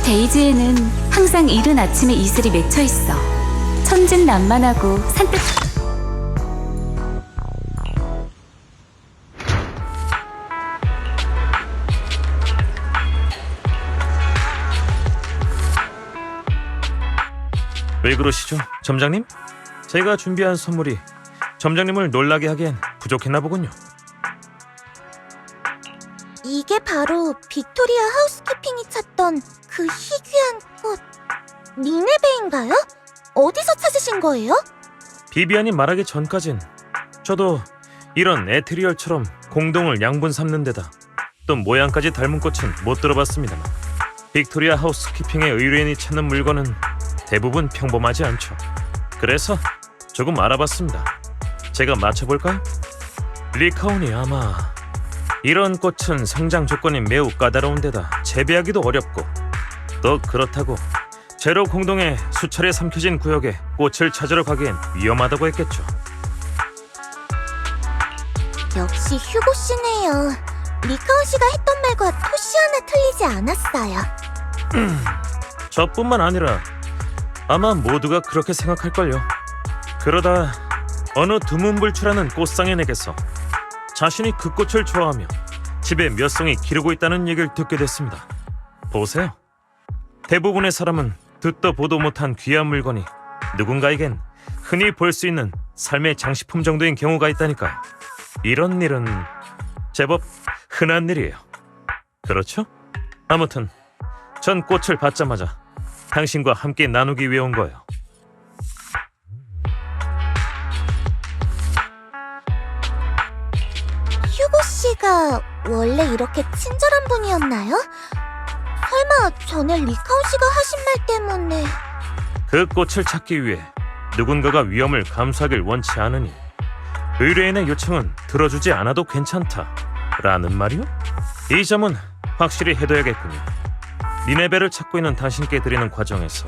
데이지에는 항상 이른 아침에 이슬이 맺혀 있어. 천진난만하고 산뜻. 왜 그러시죠, 점장님? 제가 준비한 선물이 점장님을 놀라게 하기엔 부족했나 보군요. 이게 바로 빅토리아 하우스키핑이 찾던 그 희귀한 꽃, 니네베인가요? 어디서 찾으신 거예요? 비비안이 말하기 전까진 저도 이런 에트리얼처럼 공동을 양분 삼는 데다 또 모양까지 닮은 꽃은 못 들어봤습니다만 빅토리아 하우스키핑의 의뢰인이 찾는 물건은 대부분 평범하지 않죠. 그래서 조금 알아봤습니다. 제가 맞춰볼까요? 리카온이 아마 이런 꽃은 성장 조건이 매우 까다로운 데다 재배하기도 어렵고 또 그렇다고 제로 공동의 수차례 삼켜진 구역에 꽃을 찾으러 가기엔 위험하다고 했겠죠. 역시 휴고 씨네요. 리카온 씨가 했던 말과 토시 하나 틀리지 않았어요. 저뿐만 아니라 아마 모두가 그렇게 생각할걸요. 그러다 어느 두문불출하는 꽃상인에게서 자신이 그 꽃을 좋아하며 집에 몇 송이 기르고 있다는 얘기를 듣게 됐습니다. 보세요. 대부분의 사람은 듣도 보도 못한 귀한 물건이 누군가에겐 흔히 볼 수 있는 삶의 장식품 정도인 경우가 있다니까요. 이런 일은 제법 흔한 일이에요. 그렇죠? 아무튼 전 꽃을 받자마자 당신과 함께 나누기 위해 온 거예요. 휴고 씨가 원래 이렇게 친절한 분이었나요? 설마 전에 리카온 씨가 하신 말 때문에... 그 꽃을 찾기 위해 누군가가 위험을 감수하길 원치 않으니 의뢰인의 요청은 들어주지 않아도 괜찮다 라는 말이요? 이 점은 확실히 해둬야겠군요. 니네베를 찾고 있는 당신께 드리는 과정에서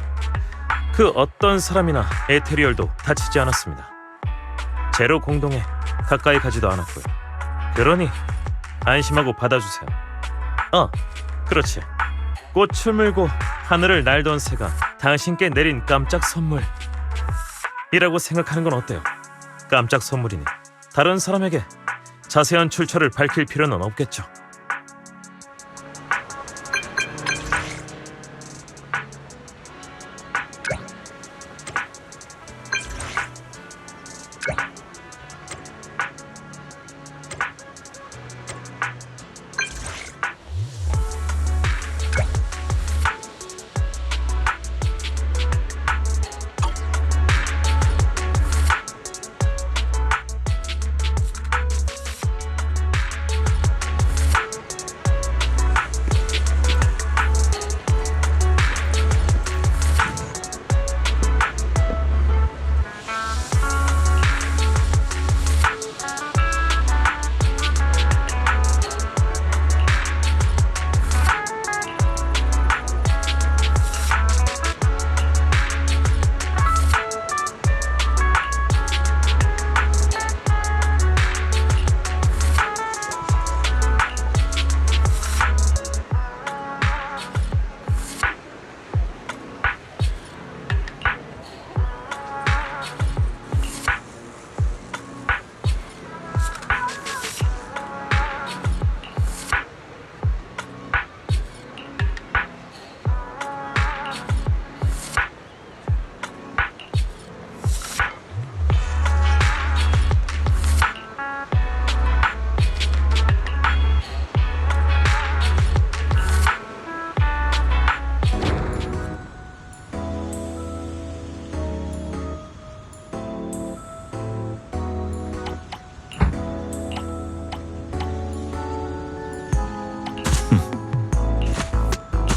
그 어떤 사람이나 에테리얼도 다치지 않았습니다. 제로 공동에 가까이 가지도 않았고요. 그러니 안심하고 받아주세요. 그렇지. 꽃을 물고 하늘을 날던 새가 당신께 내린 깜짝 선물이라고 생각하는 건 어때요? 깜짝 선물이니 다른 사람에게 자세한 출처를 밝힐 필요는 없겠죠.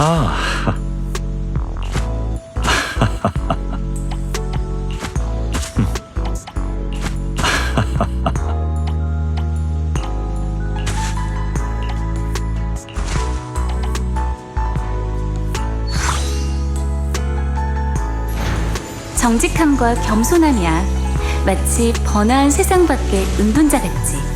아, 정직함과 겸손함이야. 마치 번화한 세상 밖의 은둔자 같지.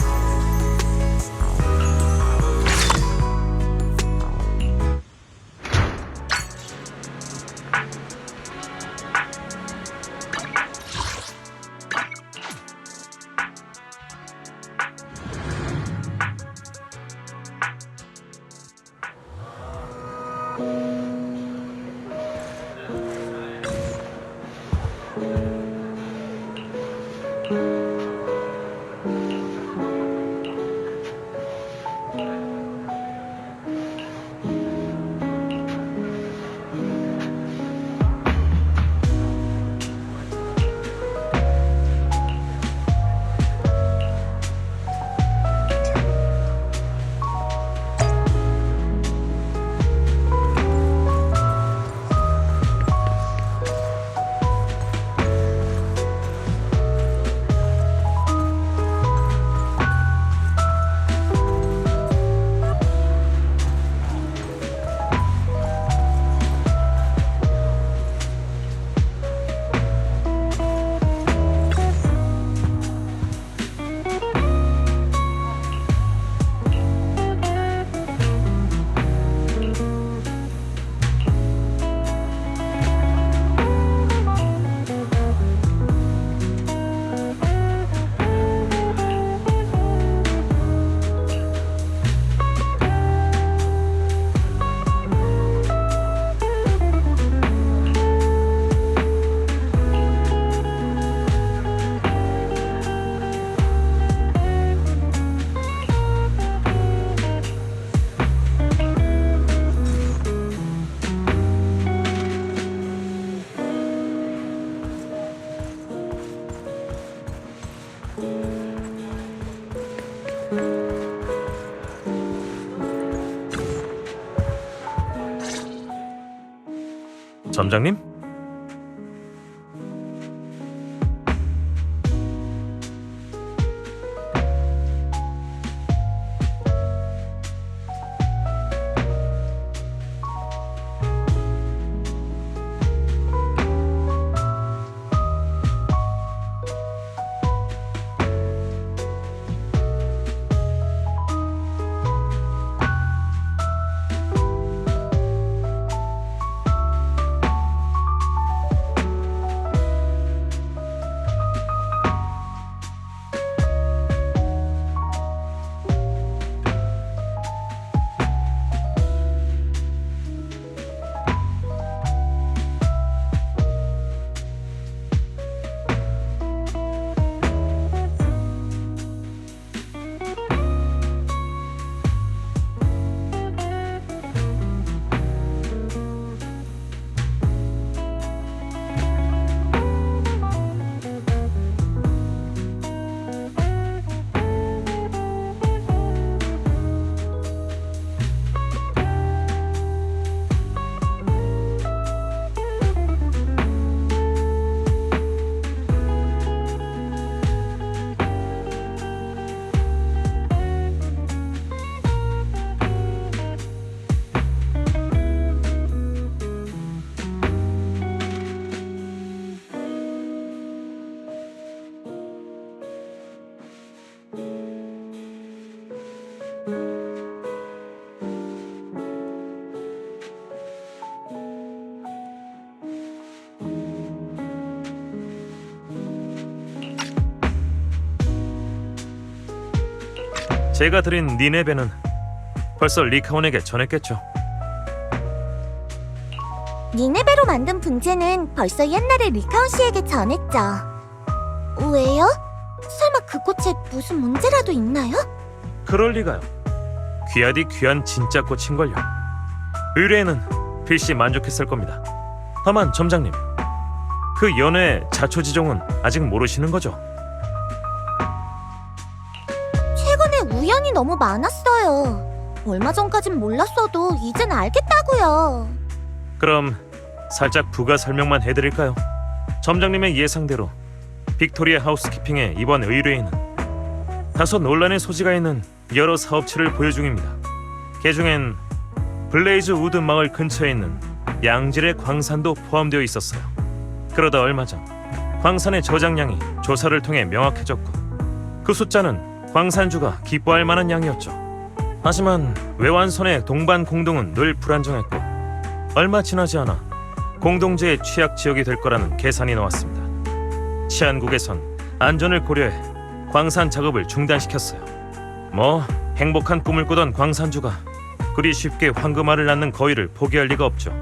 점장님? 제가 드린 니네베는 벌써 리카온에게 전했겠죠. 니네베로 만든 분재는 벌써 옛날에 리카온 씨에게 전했죠. 왜요? 설마 그 꽃에 무슨 문제라도 있나요? 그럴 리가요. 귀하디 귀한 진짜 꽃인걸요. 의뢰인은 필시 만족했을 겁니다. 다만 점장님, 그 연애의 자초지종은 아직 모르시는 거죠? 최근에 우연이 너무 많았어요. 얼마 전까진 몰랐어도 이젠 알겠다고요. 그럼 살짝 부가 설명만 해드릴까요? 점장님의 예상대로 빅토리아 하우스키핑의 이번 의뢰인은 다소 논란의 소지가 있는 여러 사업체를 보유 중입니다. 그중엔 블레이즈 우드 마을 근처에 있는 양질의 광산도 포함되어 있었어요. 그러다 얼마 전 광산의 저장량이 조사를 통해 명확해졌고 그 숫자는 광산주가 기뻐할 만한 양이었죠. 하지만 외환선의 동반 공동은 늘 불안정했고 얼마 지나지 않아 공동체의 취약 지역이 될 거라는 계산이 나왔습니다. 치안국에선 안전을 고려해 광산 작업을 중단시켰어요. 뭐 행복한 꿈을 꾸던 광산주가 그리 쉽게 황금알을 낳는 거위를 포기할 리가 없죠.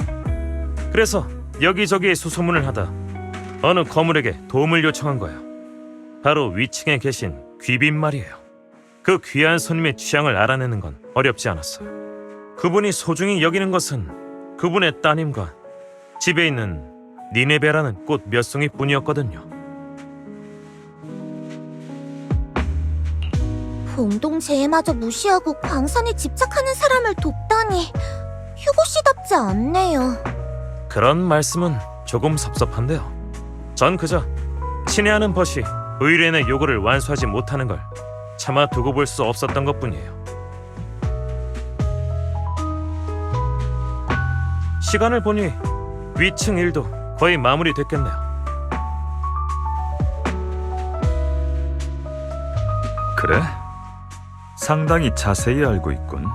그래서 여기저기에 수소문을 하다 어느 거물에게 도움을 요청한 거예요. 바로 위층에 계신 귀빈 말이에요. 그 귀한 손님의 취향을 알아내는 건 어렵지 않았어요. 그분이 소중히 여기는 것은 그분의 따님과 집에 있는 니네베라는 꽃 몇 송이뿐이었거든요. 공동체에마저 무시하고 광산에 집착하는 사람을 돕다니 휴고 씨답지 않네요. 그런 말씀은 조금 섭섭한데요. 전 그저 친애하는 벗이 의뢰인의 요구를 완수하지 못하는 걸 차마 두고 볼 수 없었던 것뿐이에요. 시간을 보니 위층 일도 거의 마무리됐겠네요. 그래? 상당히 자세히 알고 있군.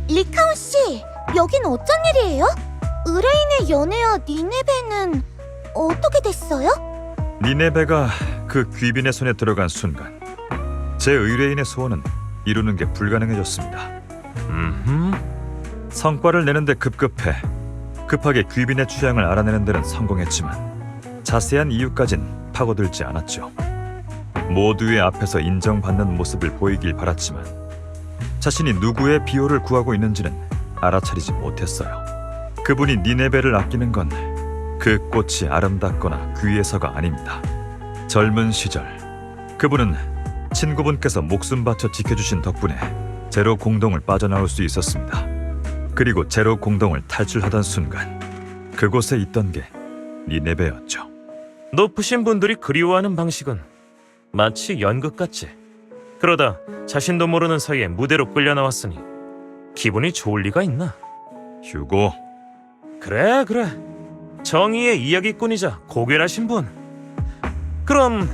리카온 씨, 여긴 어쩐 일이에요? 의뢰인의 연애와 니네베는 어떻게 됐어요? 니네베가 그 귀빈의 손에 들어간 순간 제 의뢰인의 소원은 이루는 게 불가능해졌습니다. 성과를 내는데 급하게 귀빈의 취향을 알아내는 데는 성공했지만 자세한 이유까진 파고들지 않았죠. 모두의 앞에서 인정받는 모습을 보이길 바랐지만 자신이 누구의 비호를 구하고 있는지는 알아차리지 못했어요. 그분이 니네베를 아끼는 건 그 꽃이 아름답거나 귀해서가 아닙니다. 젊은 시절 그분은 친구분께서 목숨 바쳐 지켜주신 덕분에 제로 공동을 빠져나올 수 있었습니다. 그리고 제로 공동을 탈출하던 순간 그곳에 있던 게 니네베였죠. 높으신 분들이 그리워하는 방식은 마치 연극 같지. 그러다 자신도 모르는 사이에 무대로 끌려 나왔으니 기분이 좋을 리가 있나? 휴고, 그래. 정의의 이야기꾼이자 고결하신 분. 그럼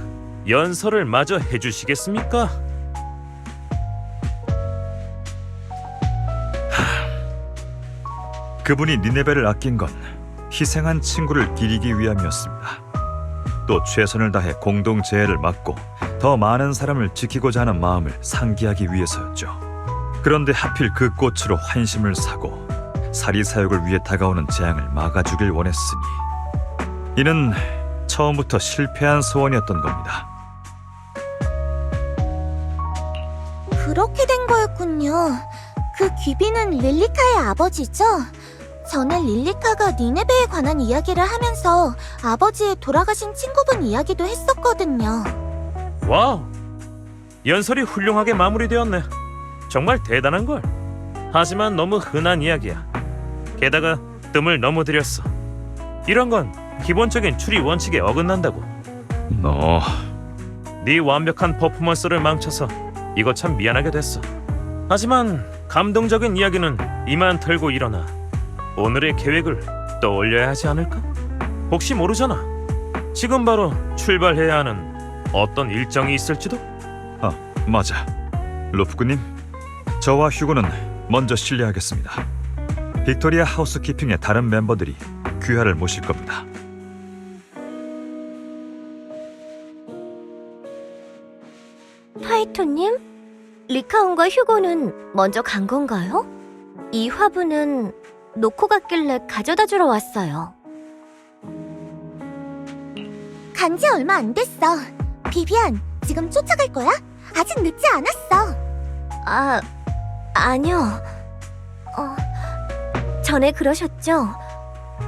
연설을 마저 해주시겠습니까? 그분이 니네베를 아낀 건 희생한 친구를 기리기 위함이었습니다. 또 최선을 다해 공동재해를 막고 더 많은 사람을 지키고자 하는 마음을 상기하기 위해서였죠. 그런데 하필 그 꽃으로 환심을 사고 사리사욕을 위해 다가오는 재앙을 막아주길 원했으니 이는 처음부터 실패한 소원이었던 겁니다. 그렇게 된 거였군요. 그 귀빈은 릴리카의 아버지죠? 저는 릴리카가 니네베에 관한 이야기를 하면서 아버지의 돌아가신 친구분 이야기도 했었거든요. 와우, 연설이 훌륭하게 마무리되었네. 정말 대단한걸. 하지만 너무 흔한 이야기야. 게다가 뜸을 너무 들였어. 이런 건 기본적인 추리 원칙에 어긋난다고. 너... 네 완벽한 퍼포먼스를 망쳐서 이거 참 미안하게 됐어. 하지만 감동적인 이야기는 이만 털고 일어나 오늘의 계획을 떠올려야 하지 않을까? 혹시 모르잖아. 지금 바로 출발해야 하는 어떤 일정이 있을지도? 아, 맞아. 로프구님, 저와 휴고는 먼저 실례하겠습니다. 빅토리아 하우스키핑의 다른 멤버들이 귀하를 모실 겁니다. 타이토님? 리카온과 휴고는 먼저 간 건가요? 이 화분은 놓고 갔길래 가져다 주러 왔어요. 간지 얼마 안 됐어. 비비안, 지금 쫓아갈 거야? 아직 늦지 않았어. 아니요. 전에 그러셨죠?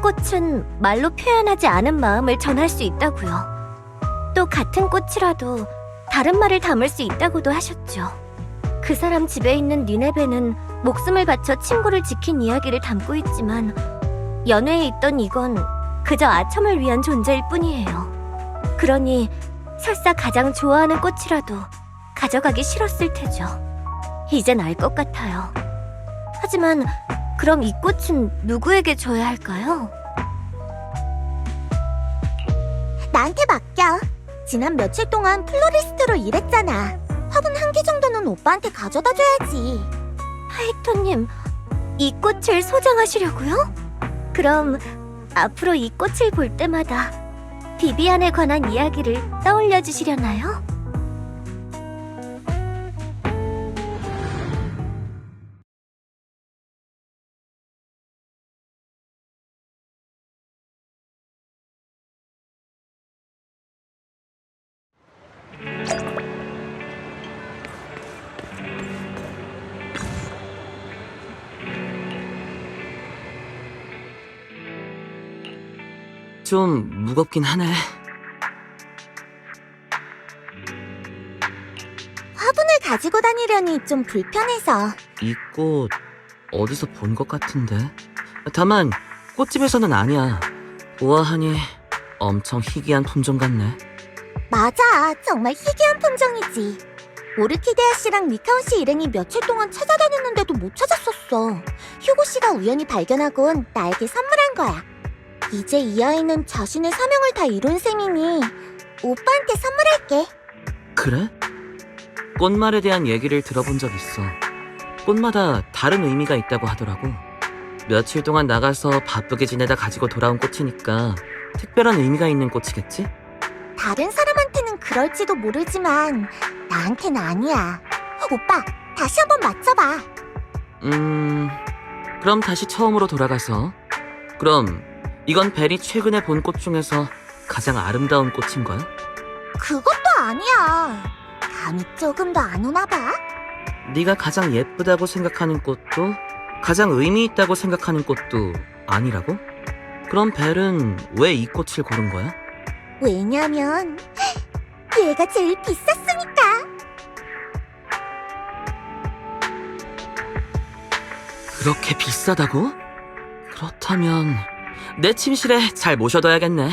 꽃은 말로 표현하지 않은 마음을 전할 수 있다고요. 또 같은 꽃이라도 다른 말을 담을 수 있다고도 하셨죠. 그 사람 집에 있는 니네베는 목숨을 바쳐 친구를 지킨 이야기를 담고 있지만 연회에 있던 이건 그저 아첨을 위한 존재일 뿐이에요. 그러니 설사 가장 좋아하는 꽃이라도 가져가기 싫었을 테죠. 이젠 알 것 같아요. 하지만 그럼 이 꽃은 누구에게 줘야 할까요? 나한테 맡겨. 지난 며칠 동안 플로리스트로 일했잖아. 화분 한 개 정도는 오빠한테 가져다 줘야지. 하이토님, 이 꽃을 소장하시려고요? 그럼 앞으로 이 꽃을 볼 때마다 비비안에 관한 이야기를 떠올려 주시려나요? 좀 무겁긴 하네. 화분을 가지고 다니려니 좀 불편해서. 이 꽃 어디서 본 것 같은데. 다만 꽃집에서는 아니야. 보아하니 엄청 희귀한 품종 같네. 맞아, 정말 희귀한 품종이지. 오르키데아 씨랑 리카온 씨 일행이 며칠 동안 찾아다녔는데도 못 찾았었어. 휴고 씨가 우연히 발견하곤 나에게 선물한 거야. 이제 이 아이는 자신의 사명을 다 이룬 셈이니 오빠한테 선물할게. 그래? 꽃말에 대한 얘기를 들어본 적 있어. 꽃마다 다른 의미가 있다고 하더라고. 며칠 동안 나가서 바쁘게 지내다 가지고 돌아온 꽃이니까 특별한 의미가 있는 꽃이겠지? 다른 사람한테는 그럴지도 모르지만 나한테는 아니야. 오빠, 다시 한번 맞춰봐. 그럼 다시 처음으로 돌아가서. 그럼 이건 벨이 최근에 본 꽃 중에서 가장 아름다운 꽃인 거야? 그것도 아니야. 감이 조금 더 안 오나 봐. 네가 가장 예쁘다고 생각하는 꽃도 가장 의미 있다고 생각하는 꽃도 아니라고? 그럼 벨은 왜 이 꽃을 고른 거야? 왜냐면 얘가 제일 비쌌으니까. 그렇게 비싸다고? 그렇다면 내 침실에 잘 모셔둬야겠네.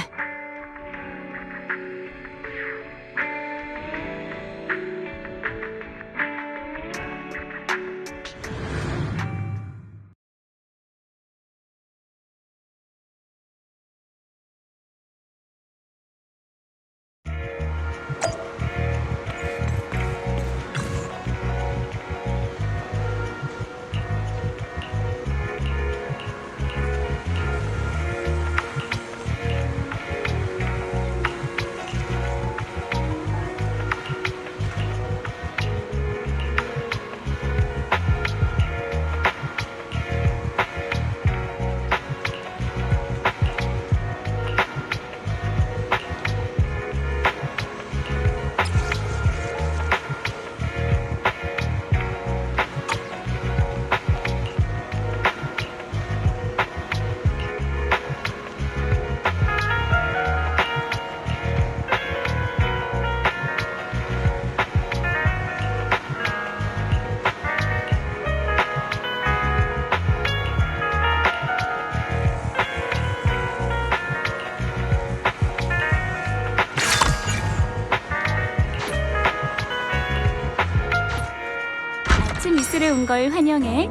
아침 이슬에 온 걸 환영해.